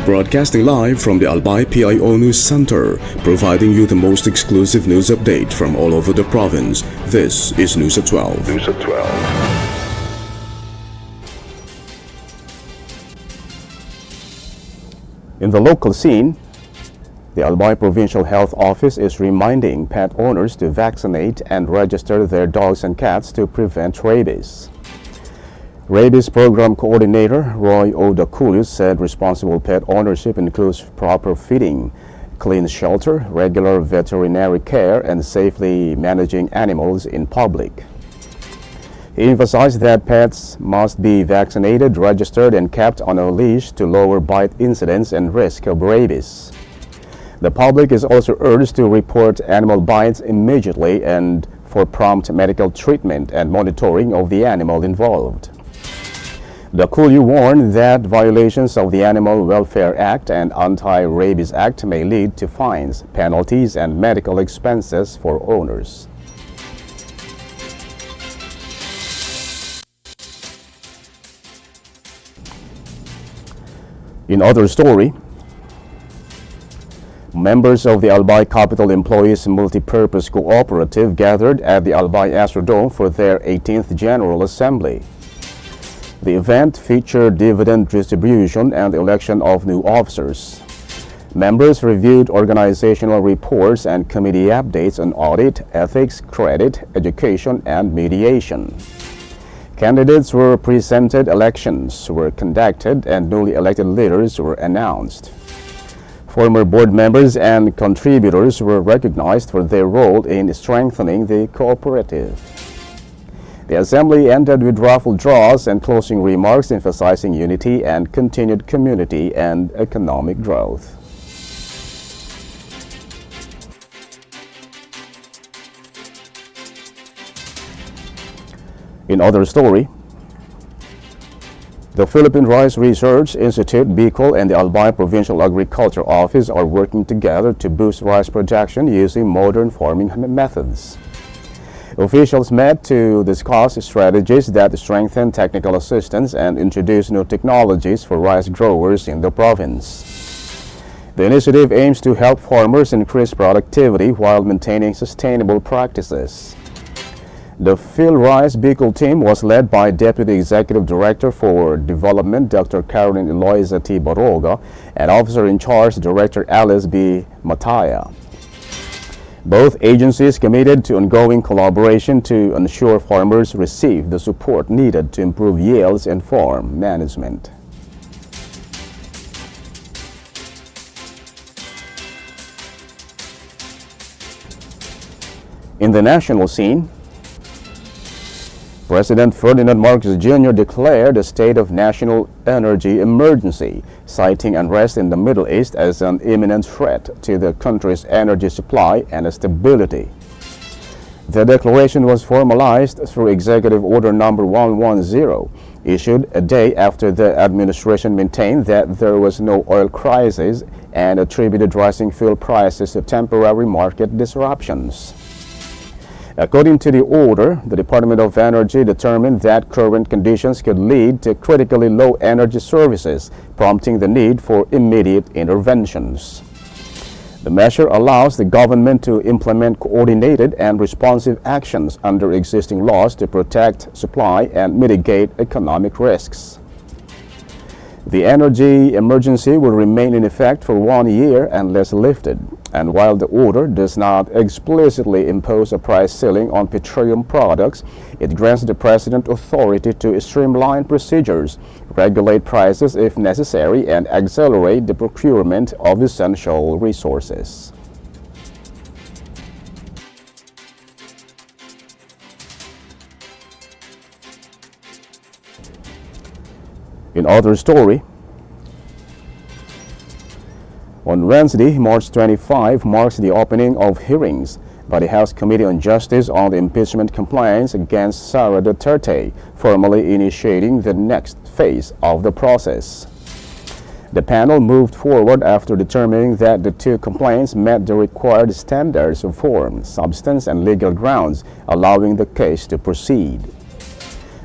Broadcasting live from the Albay PIO News Center, providing you the most exclusive news update from all over the province. This is News at 12. News at 12. In the local scene, the Albay Provincial Health Office is reminding pet owners to vaccinate and register their dogs and cats to prevent rabies. Rabies Program Coordinator Roy Odakulius said responsible pet ownership includes proper feeding, clean shelter, regular veterinary care, and safely managing animals in public. He emphasized that pets must be vaccinated, registered, and kept on a leash to lower bite incidence and risk of rabies. The public is also urged to report animal bites immediately and for prompt medical treatment and monitoring of the animal involved. The Kulu warned that violations of the Animal Welfare Act and Anti-Rabies Act may lead to fines, penalties, and medical expenses for owners. In other story, members of the Albay Capital Employees Multipurpose Cooperative gathered at the Albay Astrodome for their 18th General Assembly. The event featured dividend distribution and the election of new officers. Members reviewed organizational reports and committee updates on audit, ethics, credit, education, and mediation. Candidates were presented, elections were conducted, and newly elected leaders were announced. Former board members and contributors were recognized for their role in strengthening the cooperative. The assembly ended with raffle draws and closing remarks emphasizing unity and continued community and economic growth. In other story, the Philippine Rice Research Institute, BICOL, and the Albay Provincial Agriculture Office are working together to boost rice production using modern farming methods. Officials met to discuss strategies that strengthen technical assistance and introduce new technologies for rice growers in the province. The initiative aims to help farmers increase productivity while maintaining sustainable practices. The Phil Rice BICOL team was led by Deputy Executive Director for Development Dr. Caroline Eloisa T. Baroga and Officer in Charge Director Alice B. Mataya. Both agencies committed to ongoing collaboration to ensure farmers receive the support needed to improve yields and farm management. In the national scene, President Ferdinand Marcos Jr. declared a state of national energy emergency, citing unrest in the Middle East as an imminent threat to the country's energy supply and stability. The declaration was formalized through Executive Order Number 110, issued a day after the administration maintained that there was no oil crisis and attributed rising fuel prices to temporary market disruptions. According to the order, the Department of Energy determined that current conditions could lead to critically low energy services, prompting the need for immediate interventions. The measure allows the government to implement coordinated and responsive actions under existing laws to protect supply and mitigate economic risks. The energy emergency will remain in effect for 1 year unless lifted. And while the order does not explicitly impose a price ceiling on petroleum products, it grants the President authority to streamline procedures, regulate prices if necessary, and accelerate the procurement of essential resources. In other story, on Wednesday, March 25, marks the opening of hearings by the House Committee on Justice on the impeachment complaints against Sara Duterte, formally initiating the next phase of the process. The panel moved forward after determining that the two complaints met the required standards of form, substance, and legal grounds, allowing the case to proceed.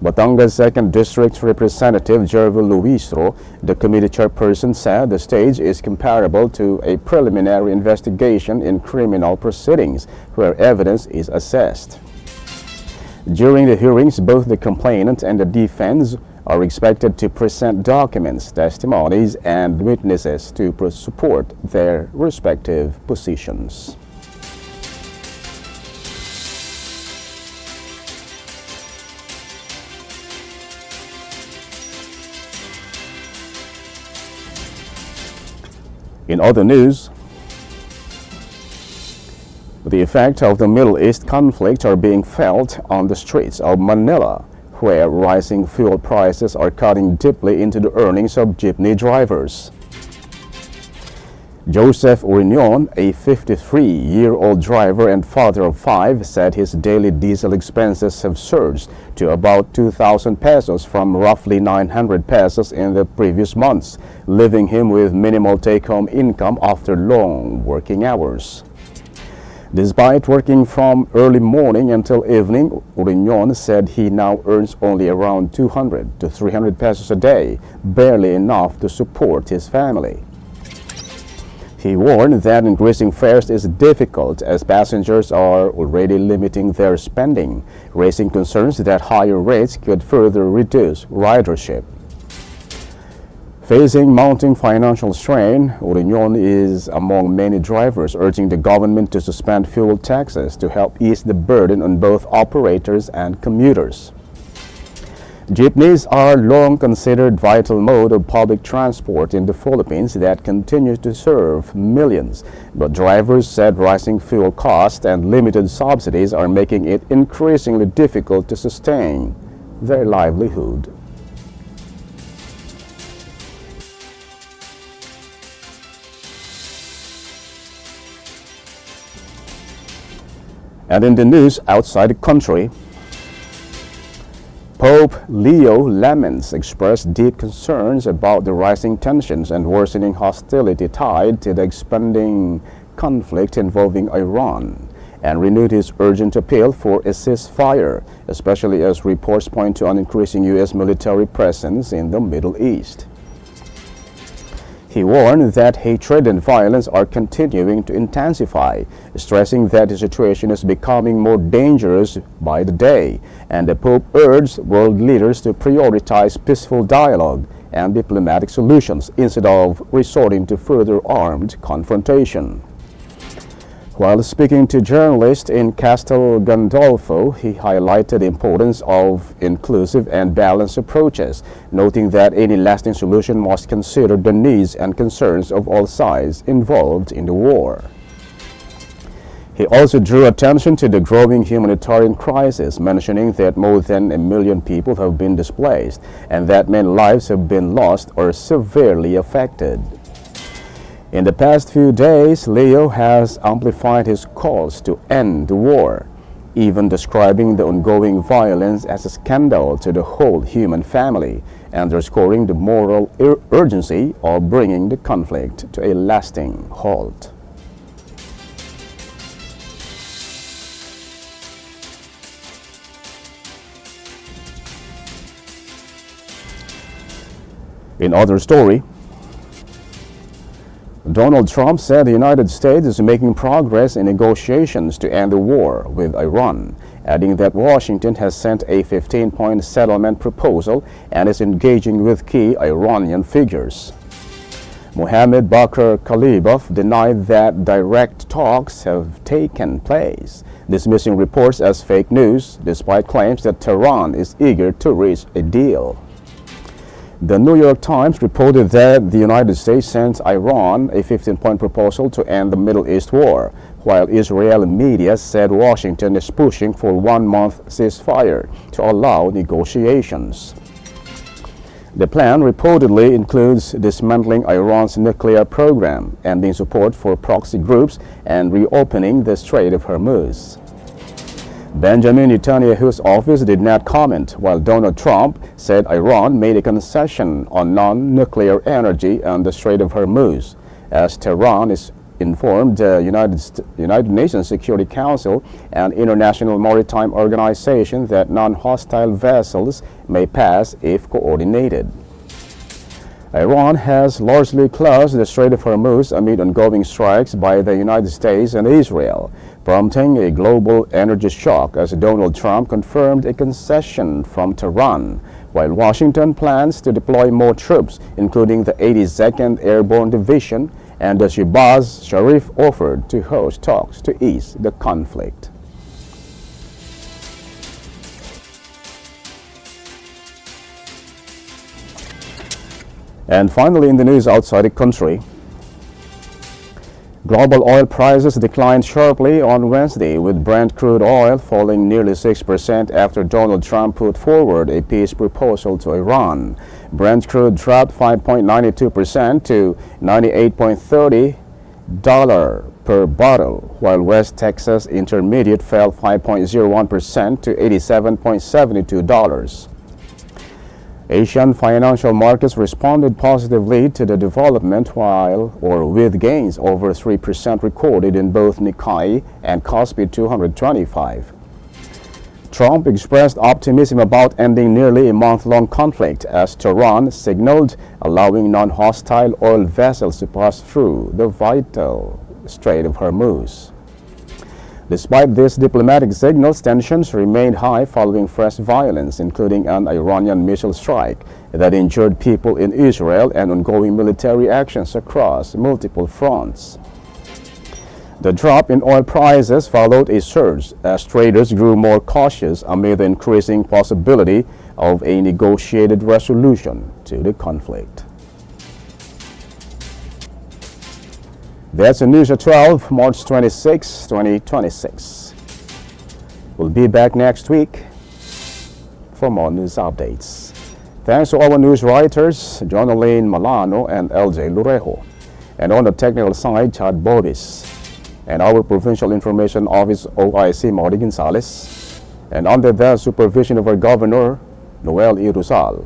Batangas 2nd District Representative Jervo Luistro, the committee chairperson, said the stage is comparable to a preliminary investigation in criminal proceedings where evidence is assessed. During the hearings, both the complainant and the defense are expected to present documents, testimonies, and witnesses to support their respective positions. In other news, the effects of the Middle East conflict are being felt on the streets of Manila, where rising fuel prices are cutting deeply into the earnings of jeepney drivers. Joseph Uriñon, a 53-year-old driver and father of 5, said his daily diesel expenses have surged to about 2,000 pesos from roughly 900 pesos in the previous months, leaving him with minimal take-home income after long working hours. Despite working from early morning until evening, Uriñon said he now earns only around 200 to 300 pesos a day, barely enough to support his family. He warned that increasing fares is difficult as passengers are already limiting their spending, raising concerns that higher rates could further reduce ridership. Facing mounting financial strain, Uriñon is among many drivers urging the government to suspend fuel taxes to help ease the burden on both operators and commuters. Jeepneys are long considered vital mode of public transport in the Philippines that continues to serve millions, but drivers said rising fuel costs and limited subsidies are making it increasingly difficult to sustain their livelihood. And in the news outside the country, Pope Leo laments expressed deep concerns about the rising tensions and worsening hostility tied to the expanding conflict involving Iran, and renewed his urgent appeal for a ceasefire, especially as reports point to an increasing U.S. military presence in the Middle East. He warned that hatred and violence are continuing to intensify, stressing that the situation is becoming more dangerous by the day, and the Pope urged world leaders to prioritize peaceful dialogue and diplomatic solutions instead of resorting to further armed confrontation. While speaking to journalists in Castel Gandolfo, he highlighted the importance of inclusive and balanced approaches, noting that any lasting solution must consider the needs and concerns of all sides involved in the war. He also drew attention to the growing humanitarian crisis, mentioning that more than 1 million people have been displaced and that many lives have been lost or severely affected. In the past few days, Leo has amplified his calls to end the war, even describing the ongoing violence as a scandal to the whole human family, underscoring the moral urgency of bringing the conflict to a lasting halt. In other story, Donald Trump said the United States is making progress in negotiations to end the war with Iran, adding that Washington has sent a 15-point settlement proposal and is engaging with key Iranian figures. Mohammed Bakr Kalibov denied that direct talks have taken place, dismissing reports as fake news despite claims that Tehran is eager to reach a deal. The New York Times reported that the United States sent Iran a 15-point proposal to end the Middle East war, while Israeli media said Washington is pushing for a 1-month ceasefire to allow negotiations. The plan reportedly includes dismantling Iran's nuclear program, ending support for proxy groups, and reopening the Strait of Hormuz. Benjamin Netanyahu's office did not comment, while Donald Trump said Iran made a concession on non-nuclear energy on the Strait of Hormuz, as Tehran is informed the United Nations Security Council and International Maritime Organization that non-hostile vessels may pass if coordinated. Iran has largely closed the Strait of Hormuz amid ongoing strikes by the United States and Israel, prompting a global energy shock as Donald Trump confirmed a concession from Tehran, while Washington plans to deploy more troops, including the 82nd Airborne Division, and the Shehbaz Sharif offered to host talks to ease the conflict. And finally, in the news outside the country, global oil prices declined sharply on Wednesday, with Brent crude oil falling nearly 6% after Donald Trump put forward a peace proposal to Iran. Brent crude dropped 5.92% to $98.30 per bottle, while West Texas Intermediate fell 5.01% to $87.72. Asian financial markets responded positively to the development with gains over 3% recorded in both Nikkei and Kospi 225. Trump expressed optimism about ending nearly a month-long conflict as Tehran signaled allowing non-hostile oil vessels to pass through the vital Strait of Hormuz. Despite these diplomatic signals, tensions remained high following fresh violence, including an Iranian missile strike that injured people in Israel and ongoing military actions across multiple fronts. The drop in oil prices followed a surge as traders grew more cautious amid the increasing possibility of a negotiated resolution to the conflict. That's the news at 12, March 26, 2026. We'll be back next week for more news updates. Thanks to our news writers, Jonaline Malano and LJ Lurejo, and on the technical side, Chad Bobis, and our Provincial Information Office OIC Marty Gonzalez, and under the supervision of our Governor, Noel Irusal.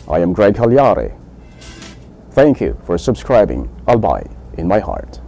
I am Greg Hallare. Thank you for subscribing Albay in my heart.